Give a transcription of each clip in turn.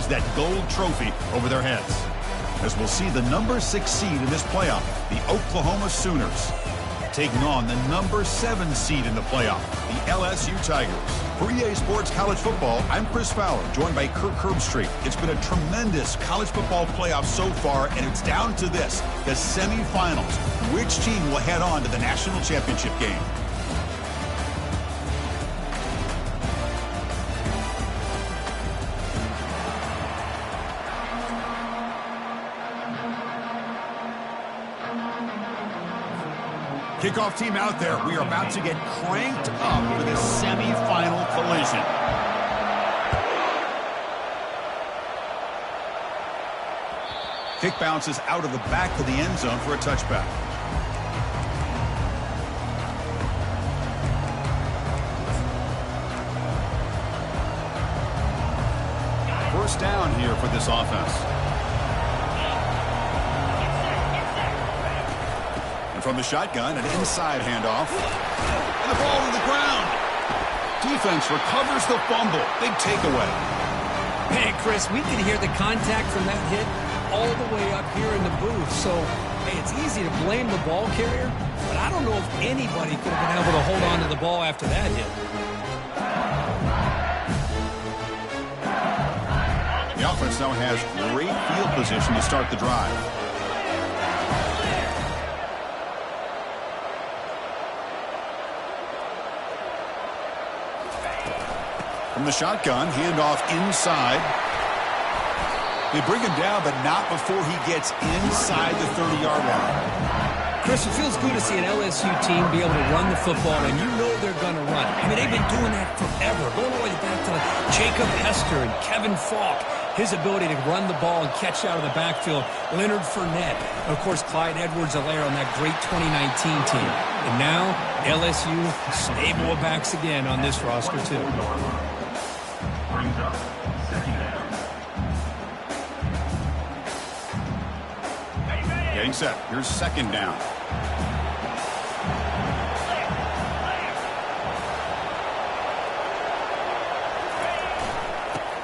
that gold trophy over their heads. As we'll see the number 6 seed in this playoff, the Oklahoma Sooners, taking on the number 7 seed in the playoff, the LSU Tigers. For EA Sports College Football, I'm Chris Fowler, joined by Kirk Herbstreit. It's been a tremendous college football playoff so far, and it's down to this, the semifinals. Which team will head on to the national championship game? Kickoff team out there. We are about to get cranked up for this semifinal collision. Kick bounces out of the back of the end zone for a touchback. First down here for this offense. From the shotgun, an inside handoff. And the ball to the ground. Defense recovers the fumble. Big takeaway. Hey, Chris, we can hear the contact from that hit all the way up here in the booth. So, hey, it's easy to blame the ball carrier, but I don't know if anybody could have been able to hold on to the ball after that hit. The offense now has great field position to start the drive. From the shotgun, handoff inside. They bring him down, but not before he gets inside the 30-yard line. Chris, it feels good to see an LSU team be able to run the football, and you know they're going to run. I mean, they've been doing that forever, going all the way back to Jacob Hester and Kevin Falk. His ability to run the ball and catch out of the backfield. Leonard Fournette. And, of course, Clyde Edwards-Helaire on that great 2019 team. And now, LSU, stable of backs again on this roster, too. Getting set. Here's second down.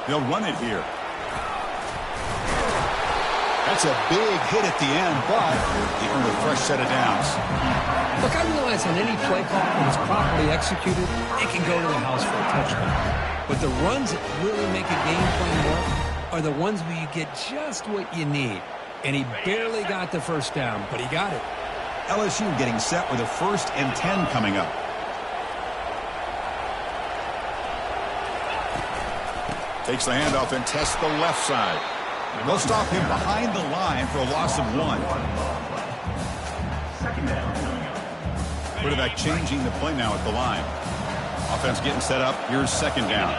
They'll run it here. That's a big hit at the end, but they earn a fresh set of downs. Look, I realize on any play call, when it's properly executed, it can go to the house for a touchdown. But the runs that really make a game plan work are the ones where you get just what you need. And he barely got the first down, but he got it. LSU getting set with a 1st and 10 coming up. Takes the handoff and tests the left side. They'll stop him behind the line for a loss of 1. Quarterback changing the play now at the line. Offense getting set up. Here's second down.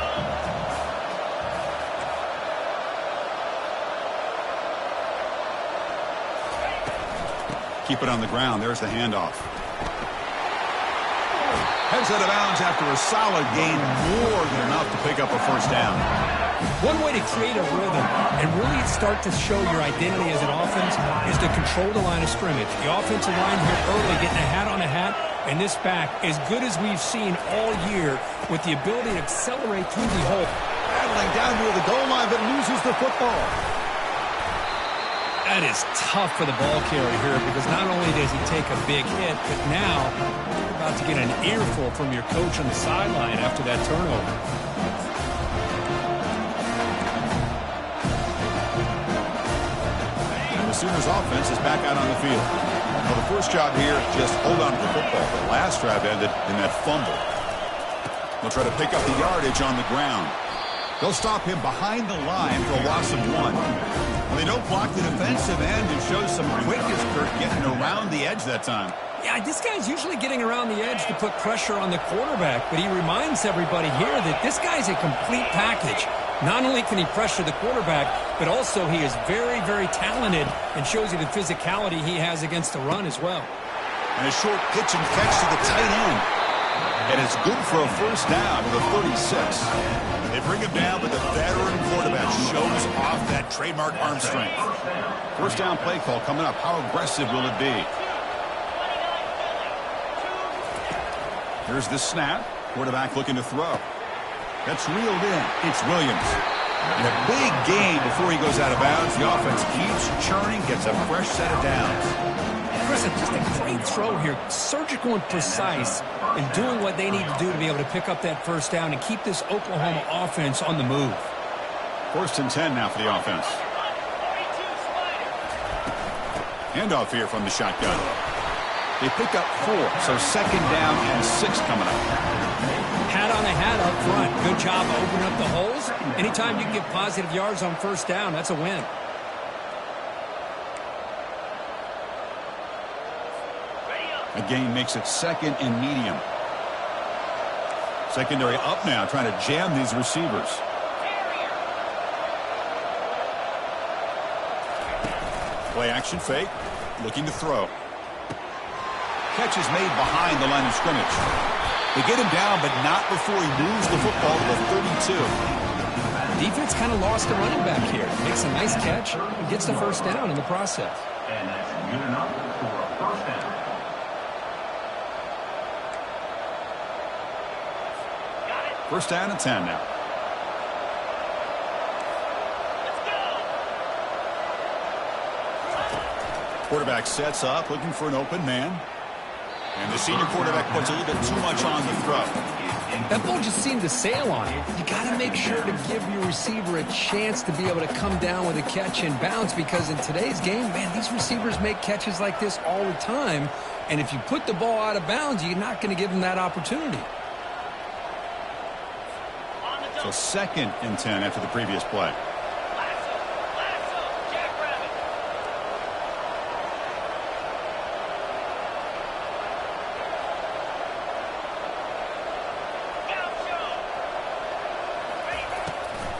Keep it on the ground. There's the handoff. Heads out of bounds after a solid gain, more than enough to pick up a first down. One way to create a rhythm and really start to show your identity as an offense is to control the line of scrimmage. The offensive line here early getting a hat on a hat, and this back, as good as we've seen all year, with the ability to accelerate through the hole. Battling down near the goal line, but loses the football. That is tough for the ball carrier here, because not only does he take a big hit, but now you're about to get an earful from your coach on the sideline after that turnover. And the Sooners offense is back out on the field. Well, the first job here, just hold on to the football. The last drive ended in that fumble. They'll try to pick up the yardage on the ground. They'll stop him behind the line for a loss of 1. Well, they don't block the defensive end and show some quickness, Kirk, getting around the edge that time. Yeah, this guy's usually getting around the edge to put pressure on the quarterback, but he reminds everybody here that this guy's a complete package. Not only can he pressure the quarterback, but also he is very, very talented and shows you the physicality he has against the run as well. And a short pitch and catch to the tight end. And it's good for a first down to the 36. They bring him down, but the veteran quarterback shows off that trademark arm strength. First down play call coming up. How aggressive will it be? Here's the snap. Quarterback looking to throw. That's reeled in. It's Williams. And a big gain before he goes out of bounds. The offense keeps churning, gets a fresh set of downs. Listen, just a great throw here. Surgical and precise in doing what they need to do to be able to pick up that first down and keep this Oklahoma offense on the move. 1st and 10 now for the offense. Handoff here from the shotgun. They pick up 4, so 2nd down and 6 coming up. Hat on a hat up front. Good job opening up the holes. Anytime you can get positive yards on 1st down, that's a win. A gain makes it 2nd and medium. Secondary up now, trying to jam these receivers. Play action fake, looking to throw. Catch is made behind the line of scrimmage. They get him down, but not before he moves the football to the 32. Defense kind of lost the running back here. Makes a nice catch and gets the 1st down in the process. And that's good enough for a 1st down. 1st down and 10 now. Quarterback sets up, looking for an open man. And the senior quarterback puts a little bit too much on the throw. That ball just seemed to sail on it. You got to make sure to give your receiver a chance to be able to come down with a catch and bounce, because in today's game, man, these receivers make catches like this all the time. And if you put the ball out of bounds, you're not going to give them that opportunity. So 2nd and 10 after the previous play.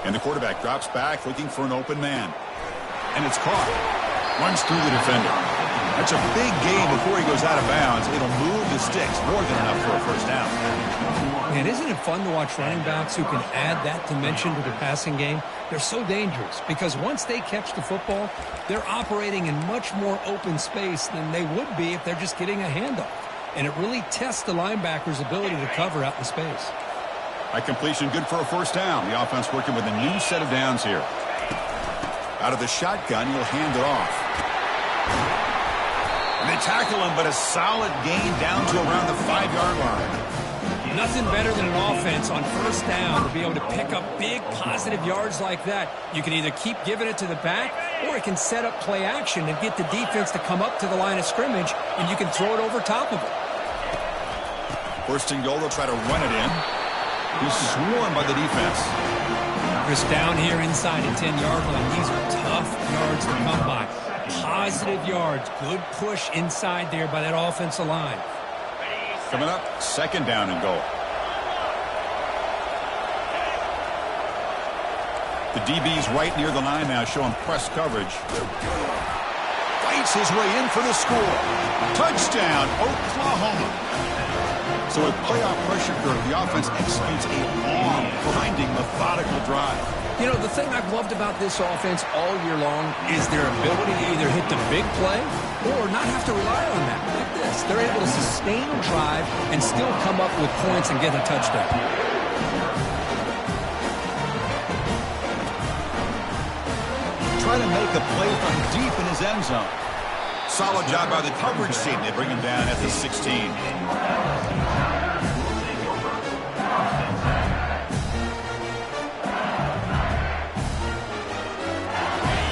And the quarterback drops back, looking for an open man. And it's caught. Runs through the defender. That's a big gain before he goes out of bounds. It'll move the sticks, more than enough for a 1st down. Man, isn't it fun to watch running backs who can add that dimension to the passing game? They're so dangerous because once they catch the football, they're operating in much more open space than they would be if they're just getting a handoff. And it really tests the linebacker's ability to cover out in space. By completion, good for a 1st down. The offense working with a new set of downs here. Out of the shotgun, he'll hand it off. And they tackle him, but a solid gain down to around the 5-yard line. Nothing better than an offense on 1st down to be able to pick up big positive yards like that. You can either keep giving it to the back, or it can set up play action and get the defense to come up to the line of scrimmage, and you can throw it over top of it. 1st and goal, they'll try to run it in. He's swarmed by the defense. Chris, down here inside the 10-yard line. These are tough yards to come by. Positive yards. Good push inside there by that offensive line. Coming up, 2nd down and goal. The DB's right near the line now, showing press coverage. Fights his way in for the score. Touchdown, Oklahoma. So with playoff pressure curve, the offense executes a long, grinding, methodical drive. You know, the thing I've loved about this offense all year long is their ability to either hit the big play or not have to rely on that. Like this, they're able to sustain a drive and still come up with points and get a touchdown. Try to make a play from deep in his end zone. Solid job by the coverage team. They bring him down at the 16.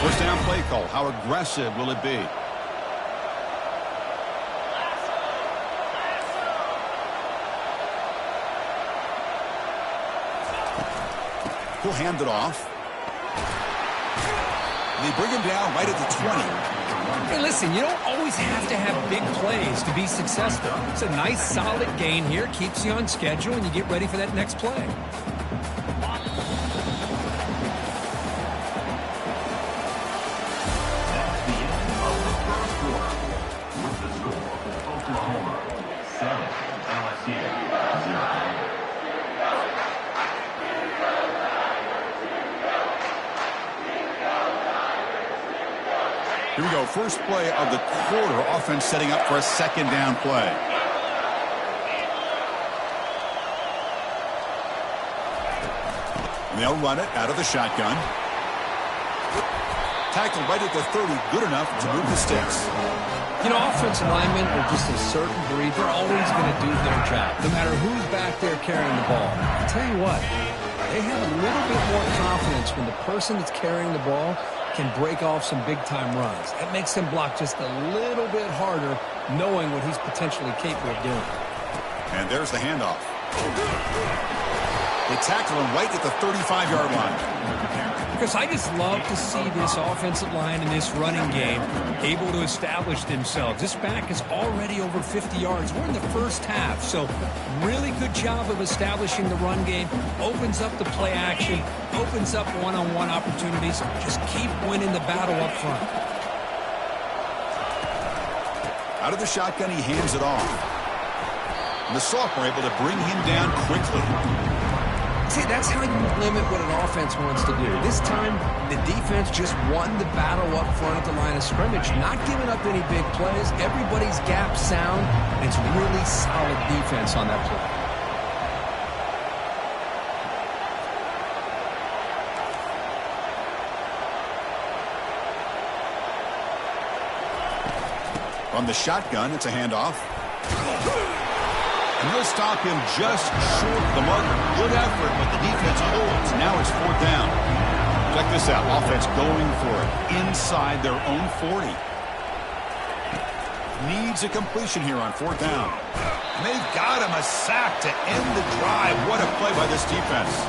First down play call. How aggressive will it be? He'll hand it off. They bring him down right at the 20. Hey, listen, you don't always have to have big plays to be successful. It's a nice, solid gain here. Keeps you on schedule, and you get ready for that next play. Here we go. First play of the quarter. Offense setting up for a 2nd down play. And they'll run it out of the shotgun. Tackled right at the 30, good enough to move the sticks. You know, offensive linemen are just a certain breed. They're always going to do their job, no matter who's back there carrying the ball. I'll tell you what, they have a little bit more confidence when the person that's carrying the ball can break off some big-time runs. That makes him block just a little bit harder, knowing what he's potentially capable of doing. And there's the handoff. They tackle him right at the 35-yard line. Because I just love to see this offensive line and this running game able to establish themselves. This back is already over 50 yards. We're in the first half, so really good job of establishing the run game. Opens up the play action, opens up one-on-one opportunities. Just keep winning the battle up front. Out of the shotgun, he hands it off. And the sophomore able to bring him down quickly. See, that's how you limit what an offense wants to do. This time, the defense just won the battle up front at the line of scrimmage, not giving up any big plays. Everybody's gap sound, and it's really solid defense on that play. From the shotgun, it's a handoff. And he'll stop him just short of the marker. Good effort, but the defense holds. Now it's 4th down. Check this out. Offense going for it inside their own 40. Needs a completion here on 4th down. And they've got him a sack to end the drive. What a play by this defense.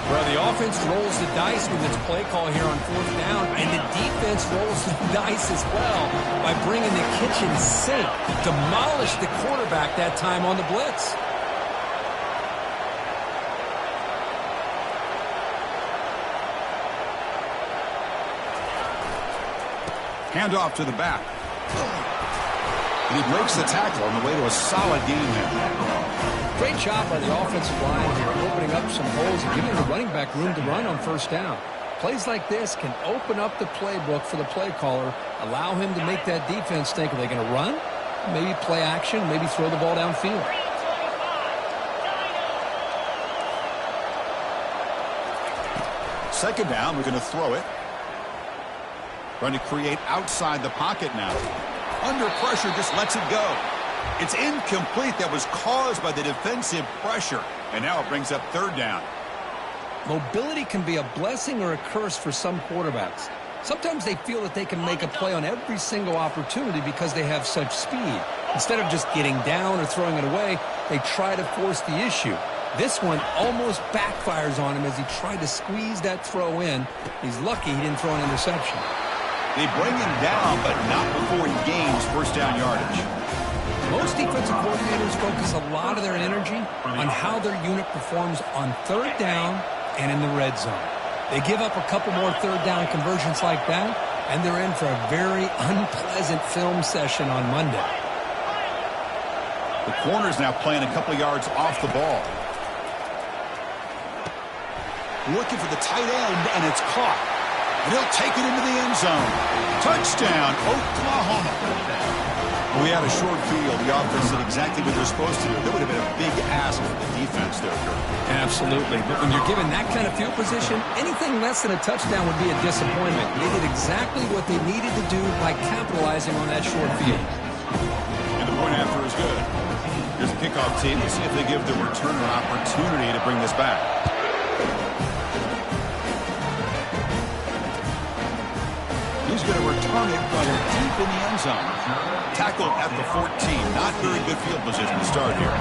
Well, the offense rolls the dice with its play call here on 4th down, and the defense rolls the dice as well by bringing the kitchen sink. Demolished the quarterback that time on the blitz. Handoff to the back. And he breaks the tackle on the way to a solid game there. Great job by the offensive line here, opening up some holes and giving the running back room to run on 1st down. Plays like this can open up the playbook for the play caller, allow him to make that defense think, are they going to run? Maybe play action, maybe throw the ball downfield. Second down, we're going to throw it. Trying to create outside the pocket now. Under pressure, just lets it go. It's incomplete. That was caused by the defensive pressure. And now it brings up 3rd down. Mobility can be a blessing or a curse for some quarterbacks. Sometimes they feel that they can make a play on every single opportunity because they have such speed. Instead of just getting down or throwing it away, they try to force the issue. This one almost backfires on him as he tried to squeeze that throw in. He's lucky he didn't throw an interception. They bring him down, but not before he gains 1st down yardage. Most defensive coordinators focus a lot of their energy on how their unit performs on 3rd down and in the red zone. They give up a couple more 3rd down conversions like that, and they're in for a very unpleasant film session on Monday. The corner's now playing a couple yards off the ball. Looking for the tight end, and it's caught. And he'll take it into the end zone. Touchdown, Oklahoma. We had a short field. The offense did exactly what they're supposed to do. That would have been a big ask for the defense there, Kurt. Absolutely. But when you're given that kind of field position, anything less than a touchdown would be a disappointment. They did exactly what they needed to do by capitalizing on that short field. And the point after is good. Here's the kickoff team. Let's see if they give the returner an opportunity to bring this back. He's going to return it from deep in the end zone. Tackled at the 14. Not very good field position to start here.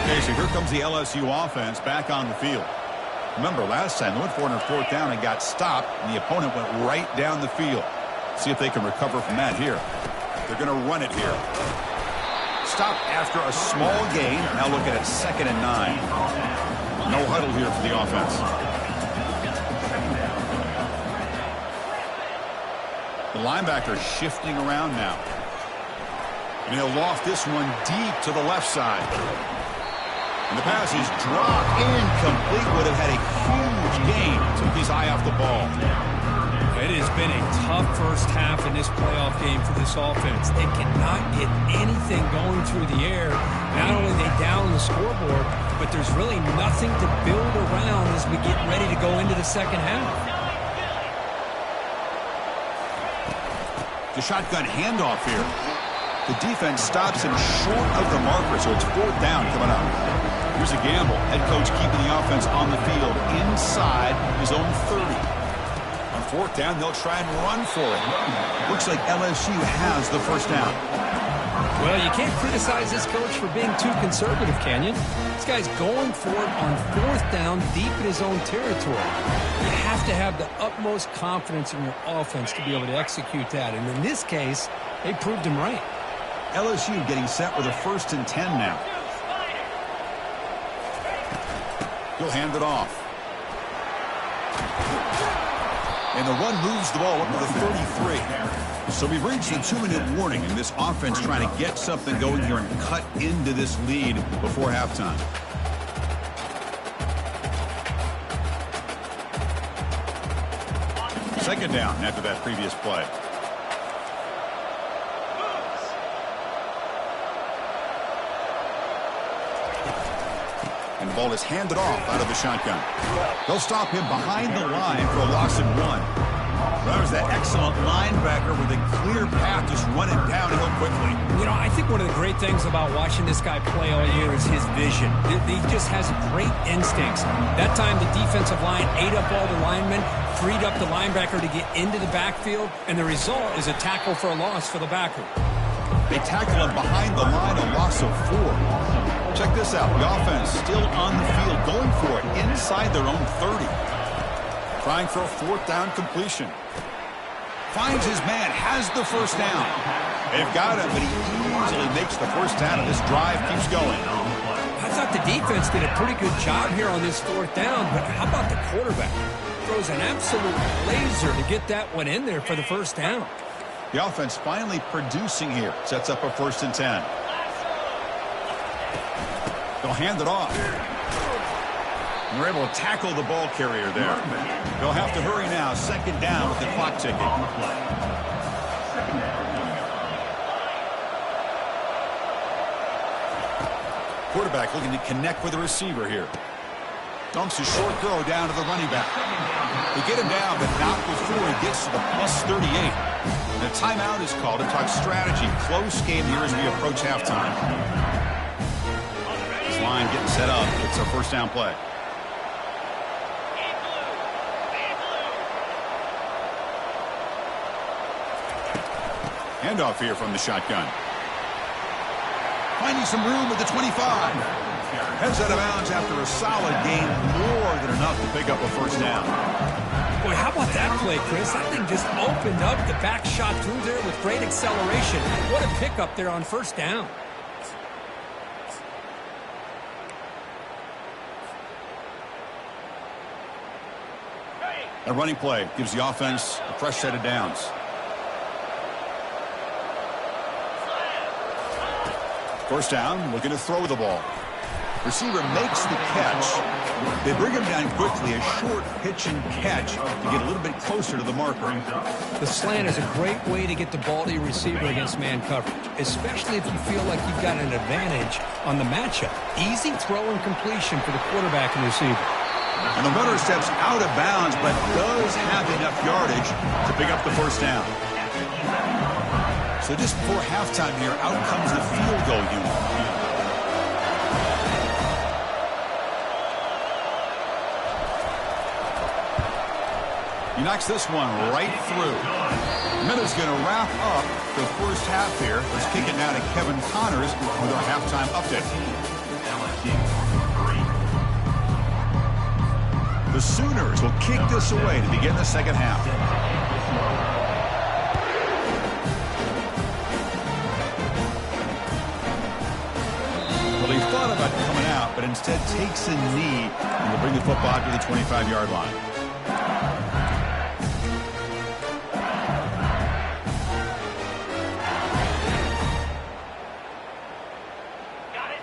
Okay, so here comes the LSU offense back on the field. Remember, last time they went for it on 4th down and got stopped, and the opponent went right down the field. See if they can recover from that here. They're going to run it here. Stop after a small gain. Now looking at 2nd and 9. No huddle here for the offense. The linebacker shifting around now. And he'll loft this one deep to the left side. And the pass is dropped incomplete. Would have had a huge gain. Took his eye off the ball. It It has been a tough first half in this playoff game for this offense. They cannot get anything going through the air. Not only are they down on the scoreboard, but there's really nothing to build around as we get ready to go into the second half. The shotgun handoff here. The defense stops him short of the marker, so it's 4th down coming up. Here's a gamble. Head coach keeping the offense on the field inside his own 30. On 4th down, they'll try and run for it. Looks like LSU has the first down. Well, you can't criticize this coach for being too conservative, can you? This guy's going for it on 4th down deep in his own territory. You have to have the utmost confidence in your offense to be able to execute that. And in this case, they proved him right. LSU getting set with a 1st and 10 now. He'll hand it off. And the run moves the ball up to the 33. So we've reached the 2-minute warning, and this offense trying to get something going here and cut into this lead before halftime. Second down after that previous play. And the ball is handed off out of the shotgun. They'll stop him behind the line for a loss of 1. That was that excellent linebacker with a clear path just running downhill quickly. You know, I think one of the great things about watching this guy play all year is his vision. He just has great instincts. That time the defensive line ate up all the linemen, freed up the linebacker to get into the backfield, and the result is a tackle for a loss for the backer. They tackle him behind the line, a loss of 4. Check this out. The offense still on the field, going for it inside their own 30. Trying for a 4th down completion. Finds his man, has the first down. They've got him, but he easily makes the first down, and this drive keeps going. I thought the defense did a pretty good job here on this 4th down, but how about the quarterback? Throws an absolute laser to get that one in there for the first down. The offense finally producing here. Sets up a 1st and 10. They'll hand it off. And they're able to tackle the ball carrier there. They'll have to hurry now. 2nd down with the clock ticking. Quarterback looking to connect with the receiver here. Dunks a short throw down to the running back. They get him down, but not before he gets to the +38. And a timeout is called to talk strategy. Close game here as we approach halftime. This line getting set up. It's a 1st down play. Handoff here from the shotgun. Finding some room at the 25. Heads out of bounds after a solid gain, more than enough to pick up a 1st down. Boy, how about that play, Chris? That thing just opened up. The back shot through there with great acceleration. What a pickup there on 1st down. A running play gives the offense a fresh set of downs. First down, looking to throw the ball. Receiver makes the catch. They bring him down quickly, a short pitch and catch to get a little bit closer to the marker. The slant is a great way to get the ball to your receiver against man coverage, especially if you feel like you've got an advantage on the matchup. Easy throw and completion for the quarterback and receiver. And the runner steps out of bounds, but does have enough yardage to pick up the 1st down. So just before halftime here, out comes the field goal unit. He knocks this one right through. Miller's going to wrap up the first half here. Let's kick it now to Kevin Connors with our halftime update. The Sooners will kick this away to begin the second half. Well, he thought about coming out, but instead takes a knee and will bring the football to the 25-yard line.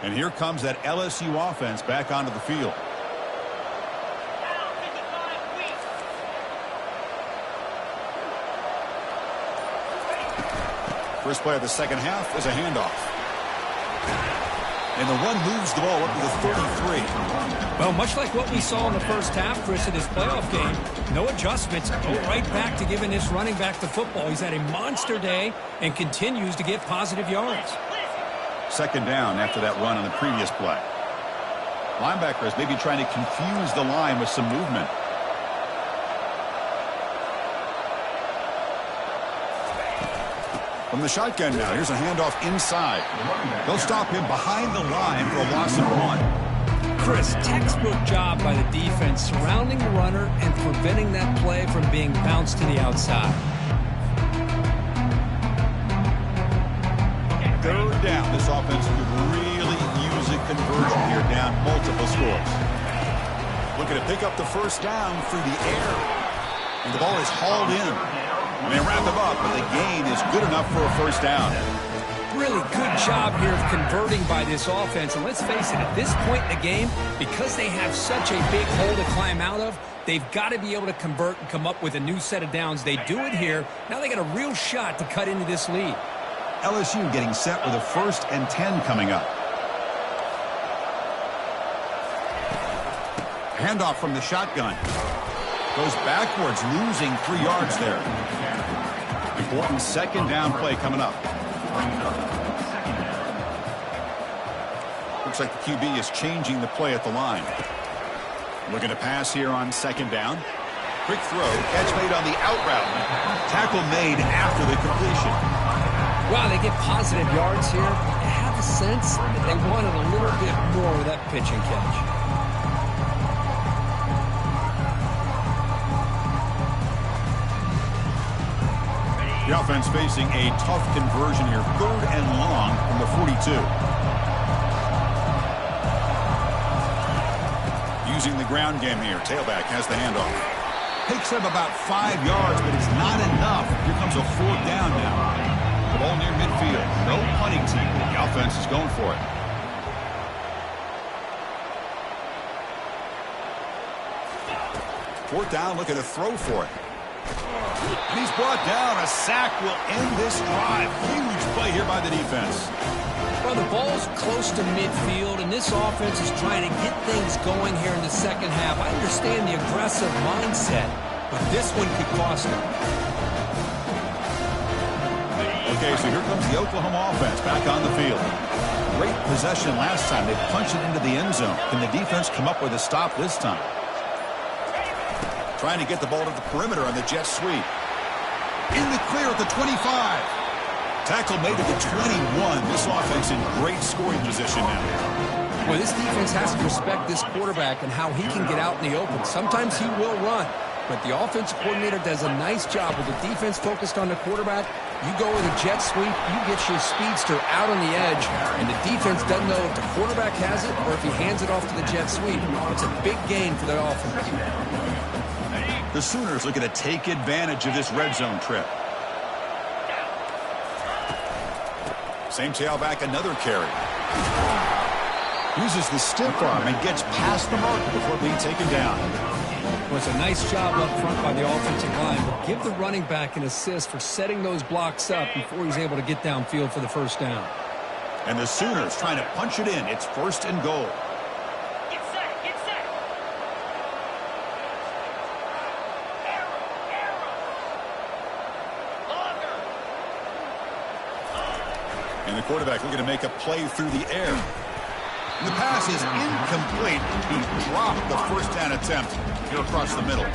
And here comes that LSU offense back onto the field. First play of the second half is a handoff. And the run moves the ball up to the 33. Well, much like what we saw in the first half, Chris, in this playoff game, no adjustments. Go right back to giving this running back the football. He's had a monster day and continues to get positive yards. Second down after that run on the previous play. Linebackers maybe trying to confuse the line with some movement. From the shotgun now, here's a handoff inside. They'll stop him behind the line for a loss of 1. Chris, textbook job by the defense surrounding the runner and preventing that play from being bounced to the outside. Third down. This offense could really use a conversion here, down multiple scores. Looking to pick up the first down through the air. And the ball is hauled in. And they wrap him up, but the gain is good enough for a first down. Really good job here of converting by this offense. And let's face it, at this point in the game, because they have such a big hole to climb out of, they've got to be able to convert and come up with a new set of downs. They do it here. Now they got a real shot to cut into this lead. LSU getting set with a 1st and 10 coming up. Handoff from the shotgun. Goes backwards, losing 3 yards there. Important second down play coming up. Looks like the QB is changing the play at the line. Looking to pass here on second down. Quick throw, catch made on the out route. Tackle made after the completion. Wow, they get positive yards here. I have a sense that they wanted a little bit more with that pitch and catch. The offense facing a tough conversion here. 3rd and long from the 42. Using the ground game here. Tailback has the handoff. Takes up about 5 yards, but it's not enough. Here comes a 4th down now. The ball near midfield. No punting team. The offense is going for it. Fourth down, looking to throw for it. And he's brought down. A sack will end this drive. Huge play here by the defense. Well, the ball's close to midfield, and this offense is trying to get things going here in the second half. I understand the aggressive mindset, but this one could cost them. Okay, so here comes the Oklahoma offense back on the field. Great possession last time. They punched it into the end zone. Can the defense come up with a stop this time? Trying to get the ball to the perimeter on the jet sweep. In the clear at the 25. Tackle made at the 21. This offense in great scoring position now. Well, this defense has to respect this quarterback and how he can get out in the open. Sometimes he will run, but the offensive coordinator does a nice job with the defense focused on the quarterback. You go with a jet sweep, you get your speedster out on the edge, and the defense doesn't know if the quarterback has it or if he hands it off to the jet sweep. It's a big gain for the offense. The Sooners looking to take advantage of this red zone trip. Same tailback, another carry. Uses the stiff arm and gets past the mark before being taken down. Well, it's a nice job up front by the offensive line, but give the running back an assist for setting those blocks up before he's able to get downfield for the first down. And the Sooners trying to punch it in. It's 1st and goal. Get set, get set. And the quarterback looking to make a play through the air. And the pass is incomplete. He dropped the first down attempt here across the middle.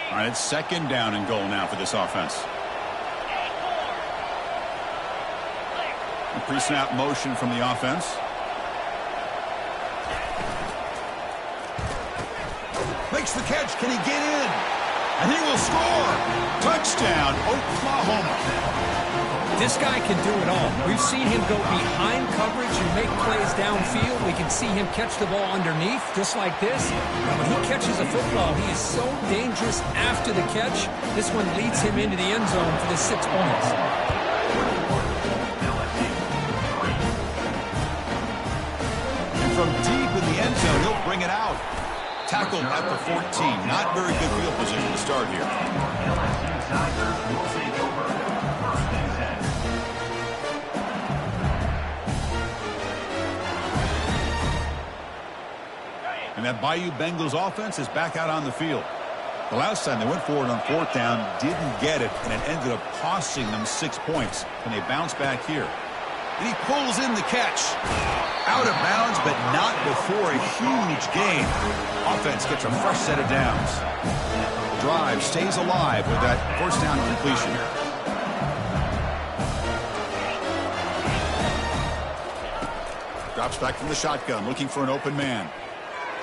All right, it's 2nd down and goal now for this offense. Pre-snap motion from the offense. Makes the catch. Can he get in? And he will score. Touchdown, Oklahoma. This guy can do it all. We've seen him go behind coverage and make plays downfield. We can see him catch the ball underneath, just like this. And when he catches a football, he is so dangerous after the catch. This one leads him into the end zone for the 6 points. from deep in the end zone. He'll bring it out. Tackled at the 14. Not very good field position to start here. And that Bayou Bengals offense is back out on the field. The last time they went forward on fourth down, didn't get it, and it ended up costing them 6 points. And they bounce back here. And he pulls in the catch. Out of bounds, but not before a huge gain. Offense gets a fresh set of downs. Drive stays alive with that first down completion. Drops back from the shotgun, looking for an open man.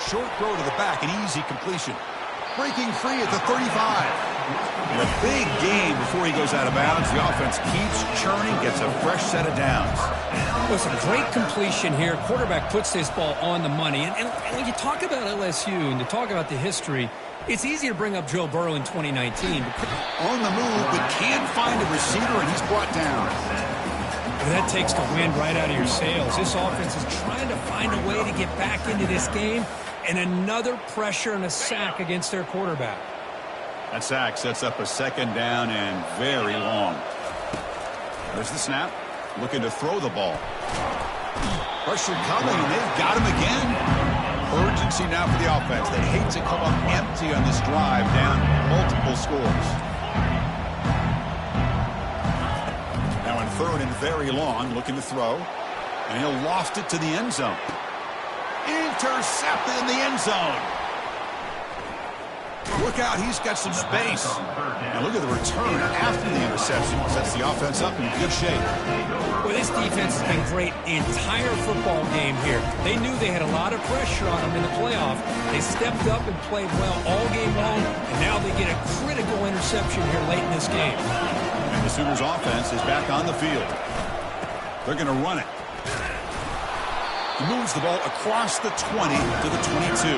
Short throw to the back, an easy completion. Breaking free at the 35. And a big gain before he goes out of bounds. The offense keeps churning, gets a fresh set of downs. Well, it's a great completion here. Quarterback puts this ball on the money. And when you talk about LSU and you talk about the history, it's easy to bring up Joe Burrow in 2019. On the move, but can't find a receiver, and he's brought down. That takes the wind right out of your sails. This offense is trying to find a way to get back into this game. And another pressure and a sack against their quarterback. That sack sets up a second down and very long. There's the snap. Looking to throw the ball. Pressure coming, and they've got him again. Urgency now for the offense. They hate to come up empty on this drive, down multiple scores. Now in third and very long, looking to throw. And he'll loft it to the end zone. Intercepted in the end zone. Look out, he's got some space. And look at the return after the interception. Sets the offense up in good shape. Well, this defense has been great the entire football game here. They knew they had a lot of pressure on them in the playoff. They stepped up and played well all game long, and now they get a critical interception here late in this game. And the Sooners offense is back on the field. They're going to run it. He moves the ball across the 20 to the 22.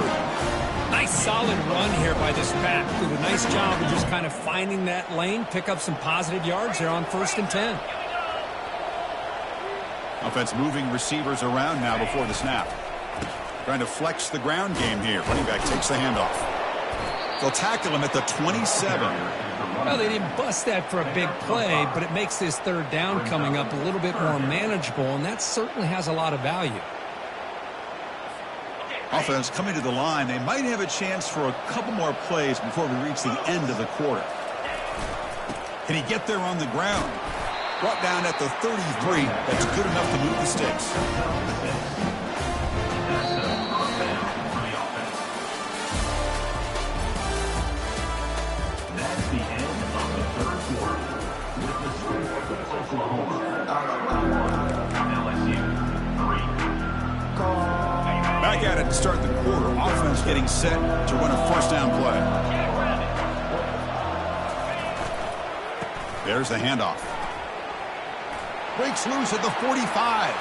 Nice solid run here by this back. Did a nice job of just kind of finding that lane, pick up some positive yards there on 1st and 10. Offense moving receivers around now before the snap. Trying to flex the ground game here. Running back takes the handoff. They'll tackle him at the 27. Well, they didn't bust that for a big play, but it makes this third down coming up a little bit more manageable, and that certainly has a lot of value. Offense coming to the line. They might have a chance for a couple more plays before we reach the end of the quarter. Can he get there on the ground? Brought down at the 33. That's good enough to move the sticks. That's the end of the third quarter. With the score, Oklahoma. LSU 3. Back at it to start the quarter. Offense getting set to run a first down play. There's the handoff. Breaks loose at the 45.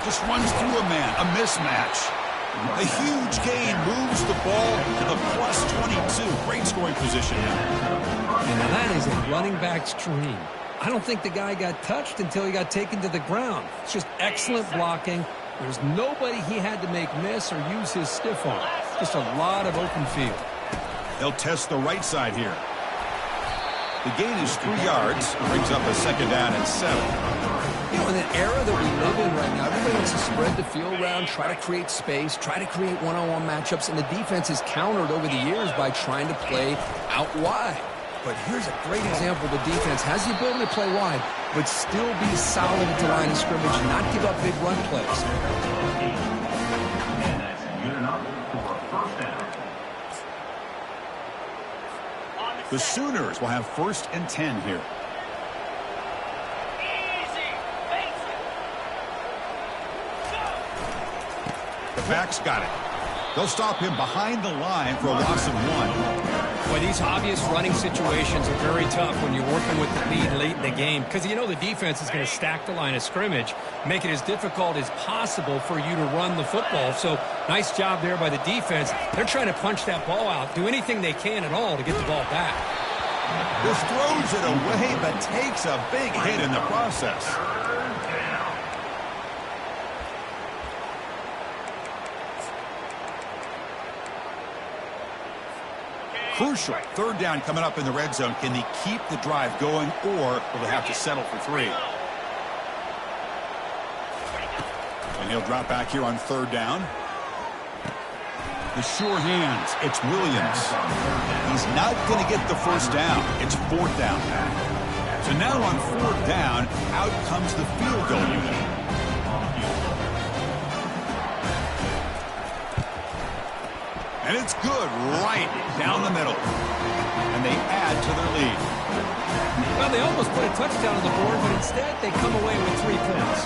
Just runs through a man. A mismatch. A huge gain moves the ball to the plus 22. Great scoring position now. And now that is a running back's dream. I don't think the guy got touched until he got taken to the ground. It's just excellent blocking. There's nobody he had to make miss or use his stiff arm. Just a lot of open field. They'll test the right side here. The gain is 3 yards. Brings up a second down and 7. You know, in an era that we live in right now, everybody wants to spread the field around, try to create space, try to create one-on-one matchups, and the defense is countered over the years by trying to play out wide. But here's a great example. The defense has the ability to play wide, but still be solid at the line of scrimmage and not give up big run plays. And that's good enough for a first down. The Sooners will have 1st and 10 here. The back's got it. They'll stop him behind the line for a loss of 1. Boy, these obvious running situations are very tough when you're working with the lead late in the game because you know the defense is going to stack the line of scrimmage, make it as difficult as possible for you to run the football. So nice job there by the defense. They're trying to punch that ball out, do anything they can at all to get the ball back. This throws it away, but takes a big hit in the process. Crucial. Third down coming up in the red zone. Can they keep the drive going, or will they have to settle for 3? And he'll drop back here on third down. The sure hands. It's Williams. He's not going to get the first down. It's fourth down. So now on fourth down, out comes the field goal unit. And it's good right down the middle. And they add to their lead. Well, they almost put a touchdown on the board, but instead they come away with 3 points.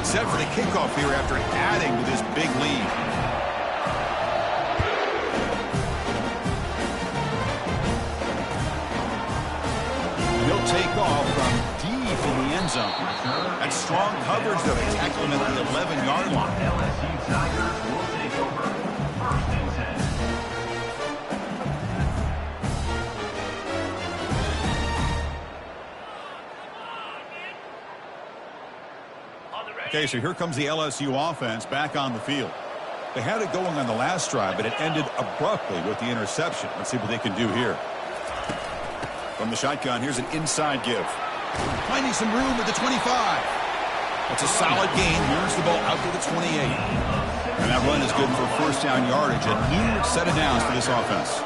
Set for the kickoff here after adding to this big lead. And he'll take off from deep in the end zone. That's strong coverage, though. They tackle him at the 11-yard line. LSU Tigers will take over. First and 10. Okay, so here comes the LSU offense back on the field. They had it going on the last drive, but it ended abruptly with the interception. Let's see what they can do here. From the shotgun, here's an inside give. Finding some room at the 25. That's a solid gain. Moves the ball out to the 28. And that run is good for first down yardage. A new set of downs for this offense.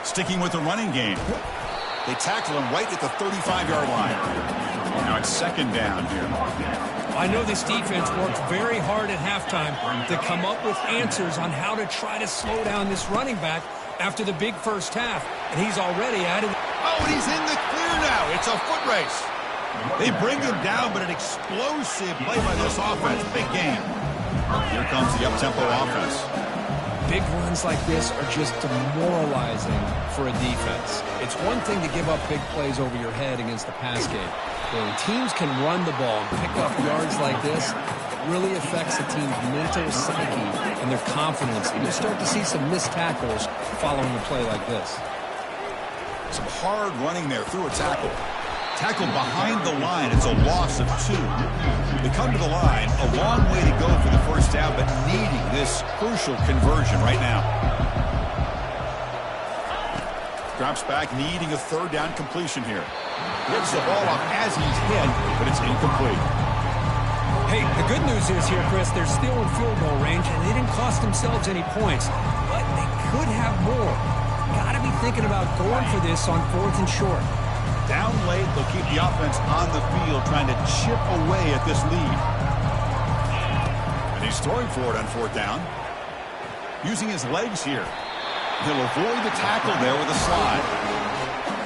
Sticking with the running game. They tackle him right at the 35-yard line. Now it's second down here. I know this defense worked very hard at halftime to come up with answers on how to try to slow down this running back after the big first half. And he's already added. Oh, and he's in the clear now. It's a foot race. They bring him down, but an explosive play by this offense. Big game. Here comes the up-tempo offense. Big runs like this are just demoralizing for a defense. It's one thing to give up big plays over your head against the pass game. But when teams can run the ball and pick up yards like this, it really affects the team's mental psyche and their confidence. And you'll start to see some missed tackles following a play like this. Some hard running there through a tackle. Tackle behind the line. It's a loss of 2. They come to the line. A long way to go for the first down, but needing this crucial conversion right now. Drops back, needing a third down completion here. Gets the ball off as he's hit, but it's incomplete. Hey, the good news is here, Chris, they're still in field goal range, and they didn't cost themselves any points. But they could have more. Got to be thinking about going for this on 4th and short. Down late, they'll keep the offense on the field, trying to chip away at this lead. And he's throwing for it on 4th down. Using his legs here. He'll avoid the tackle there with a slide.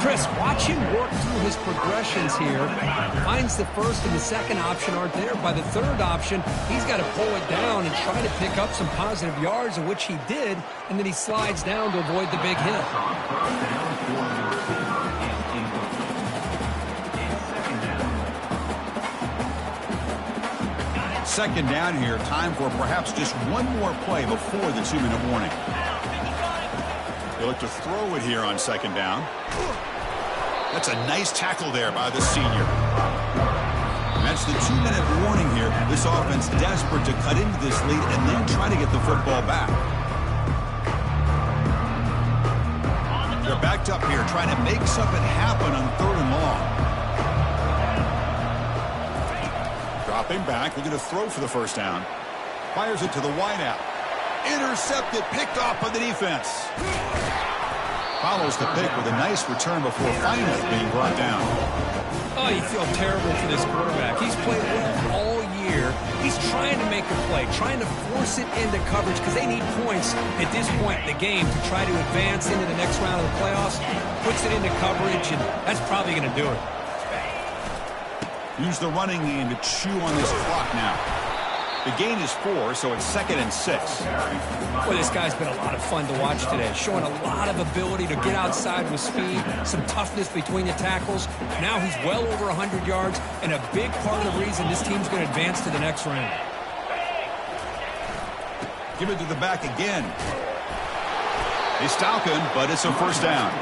Chris, watch him work through his progressions here. Finds the first and the second option aren't there. By the third option, he's got to pull it down and try to pick up some positive yards, which he did, and then he slides down to avoid the big hit. Second down here, time for perhaps just one more play before the 2-minute warning. They look to throw it here on second down. That's a nice tackle there by the senior. And that's the 2-minute warning here. This offense desperate to cut into this lead and then try to get the football back. They're backed up here trying to make something happen on 3rd and long. Dropping back, looking to throw for the first down. Fires it to the wideout. Intercepted, picked off by the defense. Follows the pick with a nice return before finally being brought down. Oh, you feel terrible for this quarterback. He's played well all year. He's trying to make a play, trying to force it into coverage because they need points at this point in the game to try to advance into the next round of the playoffs. Puts it into coverage, and that's probably going to do it. Use the running game to chew on this clock now. The gain is 4, so it's 2nd and 6. Boy, this guy's been a lot of fun to watch today. Showing a lot of ability to get outside with speed, some toughness between the tackles. Now he's well over 100 yards, and a big part of the reason this team's going to advance to the next round. Give it to the back again. They stop him, but it's a first down.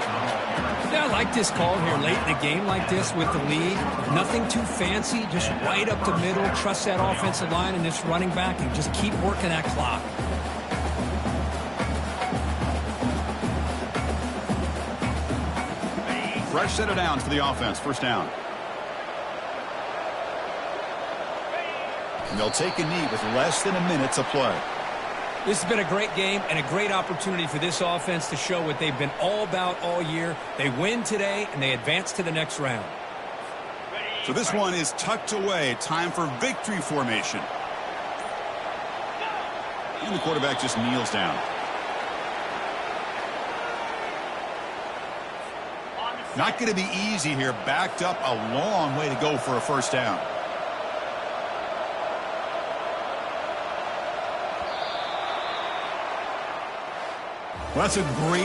Yeah, I like this call here late in the game like this with the lead. Nothing too fancy, just right up the middle. Trust that offensive line and this running back and just keep working that clock. Fresh set of downs for the offense. First down. And they'll take a knee with less than a minute to play. This has been a great game and a great opportunity for this offense to show what they've been all about all year. They win today, and they advance to the next round. So this one is tucked away. Time for victory formation. And the quarterback just kneels down. Not going to be easy here. Backed up a long way to go for a first down. Well, that's a great